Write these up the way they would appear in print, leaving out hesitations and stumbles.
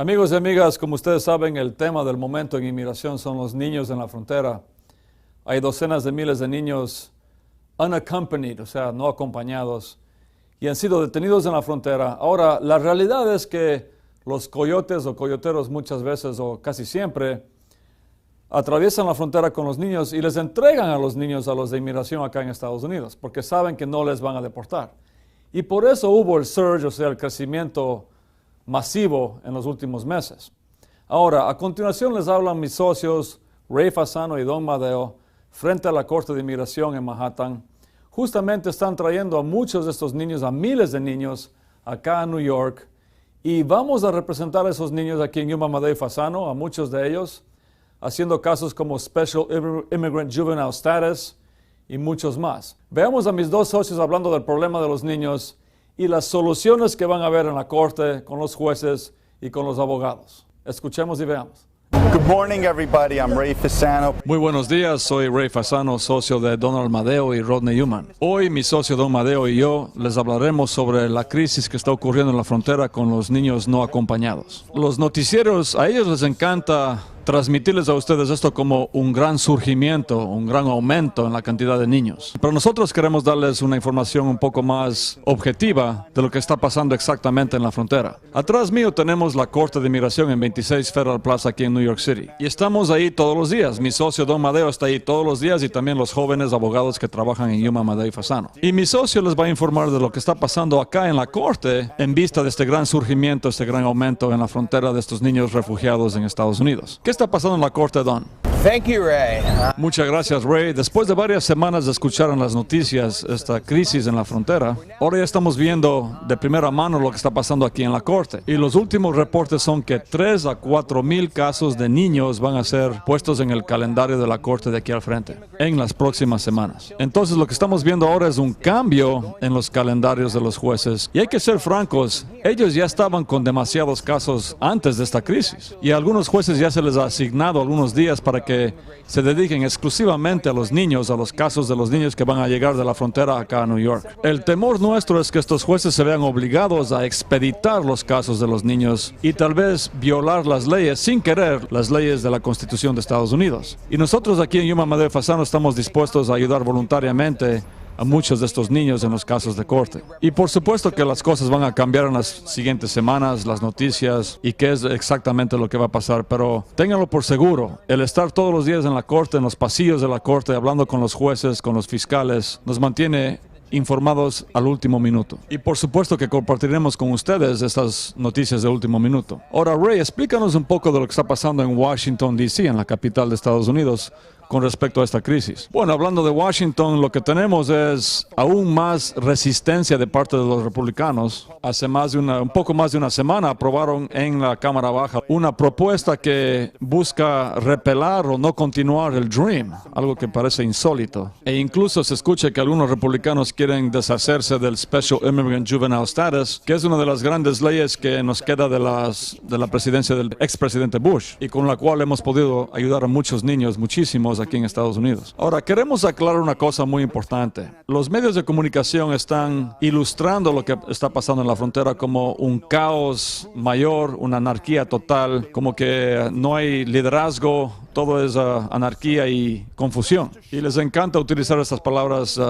Amigos y amigas, como ustedes saben, el tema del momento en inmigración son los niños en la frontera. Hay docenas de miles de niños unaccompanied, o sea, no acompañados, y han sido detenidos en la frontera. Ahora, la realidad es que los coyotes o coyoteros muchas veces o casi siempre atraviesan la frontera con los niños y les entregan a los niños a los de inmigración acá en Estados Unidos, porque saben que no les van a deportar. Y por eso hubo el surge, o sea, el crecimiento masivo en los últimos meses. Ahora, a continuación les hablan mis socios Ray Fasano y Don Madeo frente a la Corte de Inmigración en Manhattan. Justamente están trayendo a muchos de estos niños, a miles de niños, acá a New York, y vamos a representar a esos niños aquí en Yuma, Madeo y Fasano, a muchos de ellos, haciendo casos como Special Immigrant Juvenile Status y muchos más. Veamos a mis dos socios hablando del problema de los niños y las soluciones que van a haber en la corte con los jueces y con los abogados. Escuchemos y veamos. Good morning, everybody. I'm Ray Fasano. Muy buenos días, soy Ray Fasano, socio de Donald Madeo y Rodney Human. Hoy mi socio Don Madeo y yo les hablaremos sobre la crisis que está ocurriendo en la frontera con los niños no acompañados. Los noticieros, a ellos les encanta transmitirles a ustedes esto como un gran surgimiento, un gran aumento en la cantidad de niños. Pero nosotros queremos darles una información un poco más objetiva de lo que está pasando exactamente en la frontera. Atrás mío tenemos la Corte de Inmigración en 26 Federal Plaza aquí en New York City. Y estamos ahí todos los días. Mi socio Don Madeo está ahí todos los días y también los jóvenes abogados que trabajan en Yuma, Madeo y Fasano. Y mi socio les va a informar de lo que está pasando acá en la Corte en vista de este gran surgimiento, este gran aumento en la frontera de estos niños refugiados en Estados Unidos. ¿Qué está pasando en la corte, Don? Thank you, Ray. Muchas gracias, Ray. Después de varias semanas de escuchar en las noticias esta crisis en la frontera, ahora ya estamos viendo de primera mano lo que está pasando aquí en la corte. Y los últimos reportes son que 3 a 4 mil casos de niños van a ser puestos en el calendario de la corte de aquí al frente en las próximas semanas. Entonces lo que estamos viendo ahora es un cambio en los calendarios de los jueces. Y hay que ser francos, ellos ya estaban con demasiados casos antes de esta crisis. Y a algunos jueces ya se les ha asignado algunos días para que se dediquen exclusivamente a los niños, a los casos de los niños que van a llegar de la frontera acá a New York. El temor nuestro es que estos jueces se vean obligados a expeditar los casos de los niños y tal vez violar las leyes, sin querer, las leyes de la Constitución de Estados Unidos. Y nosotros aquí en Yuma, Madeo y Fasano estamos dispuestos a ayudar voluntariamente a muchos de estos niños en los casos de corte. Y por supuesto que las cosas van a cambiar en las siguientes semanas, las noticias y qué es exactamente lo que va a pasar, pero ténganlo por seguro, el estar todos los días en la corte, en los pasillos de la corte, hablando con los jueces, con los fiscales, nos mantiene informados al último minuto. Y por supuesto que compartiremos con ustedes estas noticias de último minuto. Ahora, Ray, explícanos un poco de lo que está pasando en Washington, D.C., en la capital de Estados Unidos, con respecto a esta crisis. Bueno, hablando de Washington, lo que tenemos es aún más resistencia de parte de los republicanos. Hace un poco más de una semana aprobaron en la Cámara Baja una propuesta que busca repelar o no continuar el DREAM, algo que parece insólito. E incluso se escucha que algunos republicanos quieren deshacerse del Special Immigrant Juvenile Status, que es una de las grandes leyes que nos queda de la presidencia del expresidente Bush y con la cual hemos podido ayudar a muchos niños, muchísimos, aquí en Estados Unidos. Ahora, queremos aclarar una cosa muy importante. Los medios de comunicación están ilustrando lo que está pasando en la frontera como un caos mayor, una anarquía total, como que no hay liderazgo, todo es anarquía y confusión. Y les encanta utilizar estas palabras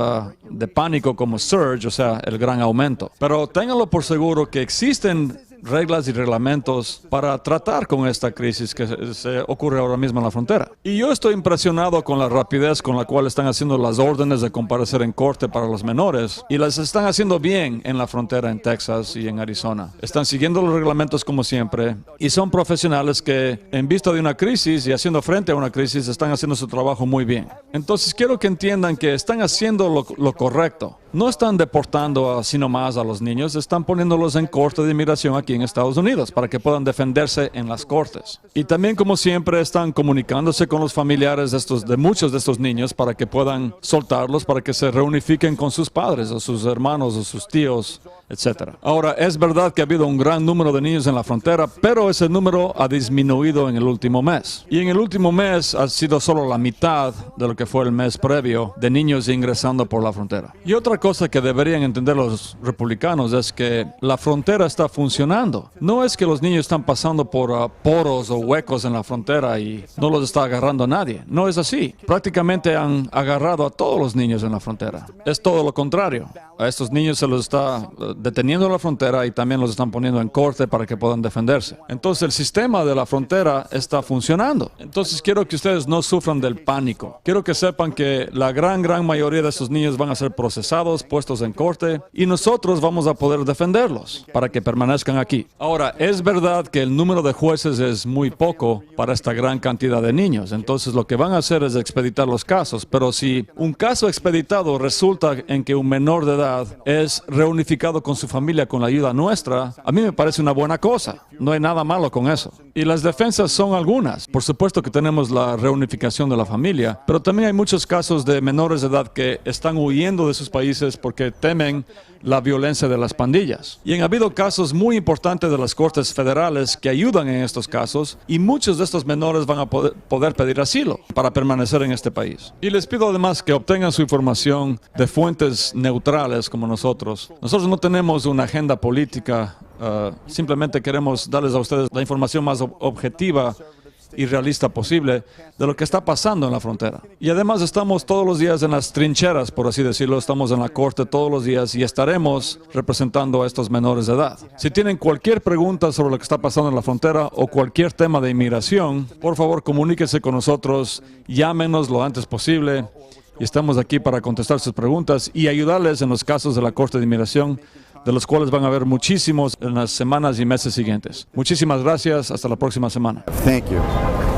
de pánico como surge, o sea, el gran aumento. Pero ténganlo por seguro que existen reglas y reglamentos para tratar con esta crisis que se ocurre ahora mismo en la frontera. Y yo estoy impresionado con la rapidez con la cual están haciendo las órdenes de comparecer en corte para los menores y las están haciendo bien en la frontera en Texas y en Arizona. Están siguiendo los reglamentos como siempre y son profesionales que en vista de una crisis y haciendo frente a una crisis están haciendo su trabajo muy bien. Entonces quiero que entiendan que están haciendo lo correcto. No están deportando así nomás a los niños, están poniéndolos en corte de inmigración aquí en Estados Unidos para que puedan defenderse en las cortes. Y también, como siempre, están comunicándose con los familiares de muchos de estos niños para que puedan soltarlos, para que se reunifiquen con sus padres o sus hermanos o sus tíos, etc. Ahora, es verdad que ha habido un gran número de niños en la frontera, pero ese número ha disminuido en el último mes. Y en el último mes ha sido solo la mitad de lo que fue el mes previo de niños ingresando por la frontera. Y otra cosa que deberían entender los republicanos es que la frontera está funcionando. No es que los niños están pasando por poros o huecos en la frontera y no los está agarrando a nadie. No es así. Prácticamente han agarrado a todos los niños en la frontera. Es todo lo contrario. A estos niños se los está deteniendo en la frontera y también los están poniendo en corte para que puedan defenderse. Entonces el sistema de la frontera está funcionando. Entonces quiero que ustedes no sufran del pánico. Quiero que sepan que la gran mayoría de estos niños van a ser procesados, puestos en corte y nosotros vamos a poder defenderlos para que permanezcan aquí. Ahora, es verdad que el número de jueces es muy poco para esta gran cantidad de niños. Entonces lo que van a hacer es expeditar los casos. Pero si un caso expeditado resulta en que un menor de edad es reunificado con su familia con la ayuda nuestra, a mí me parece una buena cosa. No hay nada malo con eso. Y las defensas son algunas. Por supuesto que tenemos la reunificación de la familia, pero también hay muchos casos de menores de edad que están huyendo de sus países porque temen la violencia de las pandillas. Y han habido casos muy importantes de las cortes federales que ayudan en estos casos y muchos de estos menores van a poder pedir asilo para permanecer en este país. Y les pido además que obtengan su información de fuentes neutrales como nosotros. Nosotros no tenemos una agenda política, simplemente queremos darles a ustedes la información más objetiva y realista posible de lo que está pasando en la frontera. Y además estamos todos los días en las trincheras, por así decirlo, estamos en la corte todos los días y estaremos representando a estos menores de edad. Si tienen cualquier pregunta sobre lo que está pasando en la frontera o cualquier tema de inmigración, por favor comuníquense con nosotros, llámenos lo antes posible y estamos aquí para contestar sus preguntas y ayudarles en los casos de la Corte de Inmigración, de los cuales van a haber muchísimos en las semanas y meses siguientes. Muchísimas gracias. Hasta la próxima semana. Thank you.